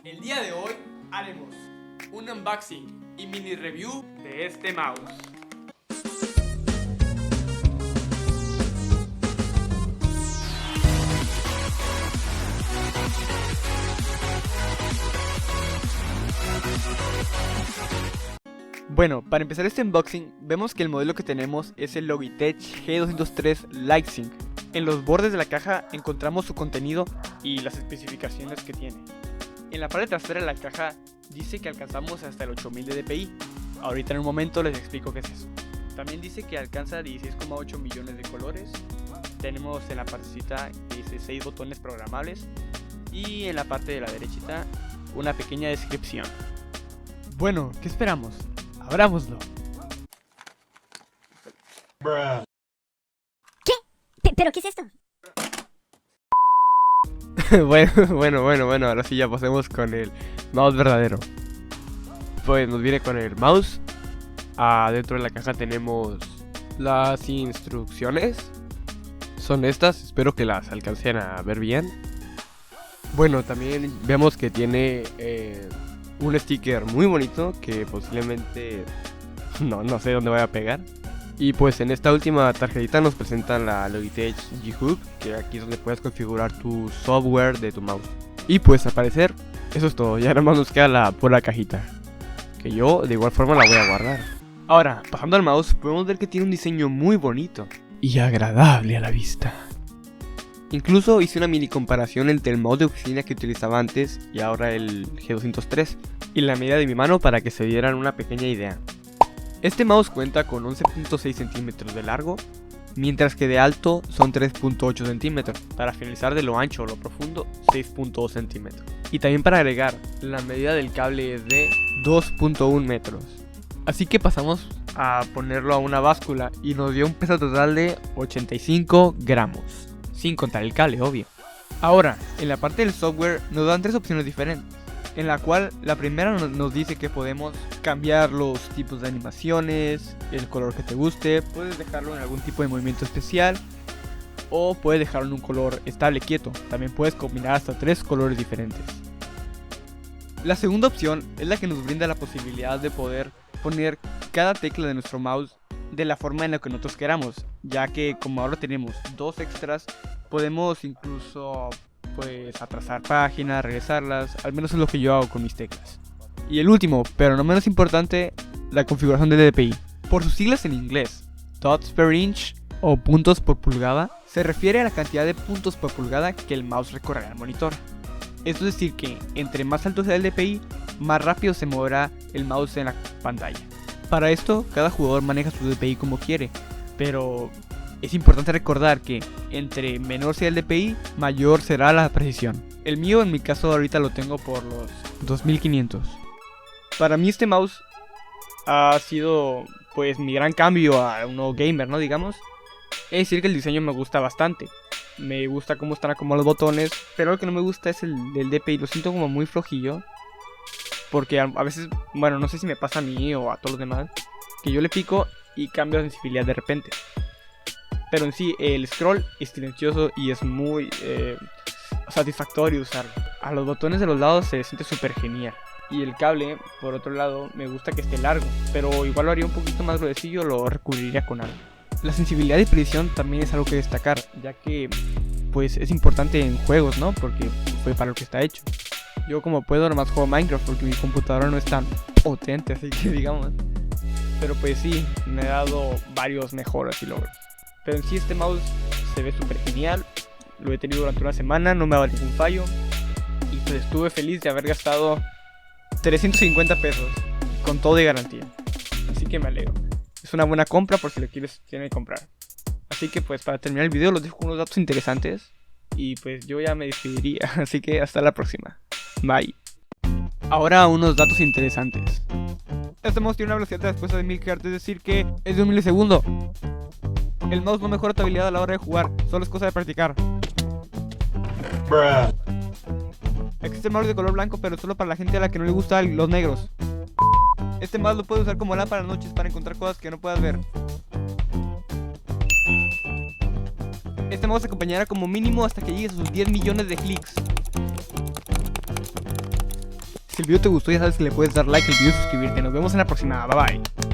El día de hoy haremos un unboxing y mini review de este mouse. Bueno, para empezar este unboxing, vemos que el modelo que tenemos es el Logitech G203 LightSync. En los bordes de la caja encontramos su contenido y las especificaciones que tiene. En la parte trasera de la caja dice que alcanzamos hasta el 8000 de dpi. Ahorita en un momento les explico qué es eso. También dice que alcanza 16,8 millones de colores. Tenemos en la partecita que dice 6 botones programables. Y en la parte de la derechita una pequeña descripción. Bueno, ¿qué esperamos? Abrámoslo. ¿Pero qué es esto? Bueno, ahora sí ya pasemos con el mouse verdadero. Pues nos viene con el mouse. Dentro de la caja tenemos las instrucciones. Son estas, espero que las alcancen a ver bien. Bueno, también vemos que tiene un sticker muy bonito que posiblemente no sé dónde vaya a pegar. Y pues en esta última tarjetita nos presentan la Logitech G-Hub, que aquí es donde puedes configurar tu software de tu mouse. Y pues al parecer eso es todo, ya nada más nos queda la pura cajita, que yo de igual forma la voy a guardar. Ahora, pasando al mouse, podemos ver que tiene un diseño muy bonito y agradable a la vista. Incluso hice una mini comparación entre el mouse de oficina que utilizaba antes y ahora el G203 y la medida de mi mano para que se dieran una pequeña idea. Este mouse cuenta con 11.6 centímetros de largo, mientras que de alto son 3.8 centímetros. Para finalizar de lo ancho o lo profundo, 6.2 centímetros. Y también para agregar, la medida del cable es de 2.1 metros. Así que pasamos a ponerlo a una báscula y nos dio un peso total de 85 gramos. Sin contar el cable, obvio. Ahora, en la parte del software nos dan tres opciones diferentes. En la cual la primera nos dice que podemos cambiar los tipos de animaciones, el color que te guste, puedes dejarlo en algún tipo de movimiento especial o puedes dejarlo en un color estable, quieto. También puedes combinar hasta 3 colores diferentes. La segunda opción es la que nos brinda la posibilidad de poder poner cada tecla de nuestro mouse de la forma en la que nosotros queramos, ya que como ahora tenemos 2 extras, podemos incluso pues atrasar páginas, regresarlas, al menos es lo que yo hago con mis teclas. Y el último, pero no menos importante, la configuración del DPI. Por sus siglas en inglés, dots per inch o puntos por pulgada, se refiere a la cantidad de puntos por pulgada que el mouse recorrerá al monitor. Esto es decir que entre más alto sea el DPI, más rápido se moverá el mouse en la pantalla. Para esto, cada jugador maneja su DPI como quiere, pero es importante recordar que entre menor sea el DPI, mayor será la precisión. El mío en mi caso ahorita lo tengo por los 2500. Para mí este mouse ha sido pues mi gran cambio a un nuevo gamer, ¿no? Digamos. Es decir que el diseño me gusta bastante. Me gusta cómo están acomodados los botones, pero lo que no me gusta es el DPI. Lo siento como muy flojillo. Porque a veces, bueno, no sé si me pasa a mí o a todos los demás, que yo le pico y cambio la sensibilidad de repente. Pero en sí, el scroll es silencioso y es muy satisfactorio usarlo. A los botones de los lados se siente súper genial. Y el cable, por otro lado, me gusta que esté largo, pero igual lo haría un poquito más gruesillo, lo recubriría con algo. La sensibilidad y precisión también es algo que destacar, ya que pues es importante en juegos, ¿no? Porque fue para lo que está hecho. Yo como puedo nomás juego Minecraft porque mi computadora no es tan potente, así que digamos. Pero pues sí, me ha dado varios mejoras y logros. Pero en sí este mouse se ve súper genial. Lo he tenido durante una semana, no me ha dado ningún fallo. Y pues estuve feliz de haber gastado 350 pesos con todo de garantía. Así que me alegro. Es una buena compra por si lo tienen que comprar. Así que pues para terminar el video los dejo con unos datos interesantes. Y pues yo ya me despediría. Así que hasta la próxima. Bye. Ahora unos datos interesantes. Este mouse tiene una velocidad de respuesta de 1000 Hz, es decir que es de 1 milisegundo. El mouse no mejora tu habilidad a la hora de jugar, solo es cosa de practicar. Existe mouse de color blanco, pero solo para la gente a la que no le gustan los negros. Este mouse lo puedes usar como lámpara en las noches para encontrar cosas que no puedas ver. Este mouse te acompañará como mínimo hasta que llegues a sus 10 millones de clics. Si el video te gustó ya sabes que le puedes dar like al video y suscribirte. Nos vemos en la próxima. Bye bye.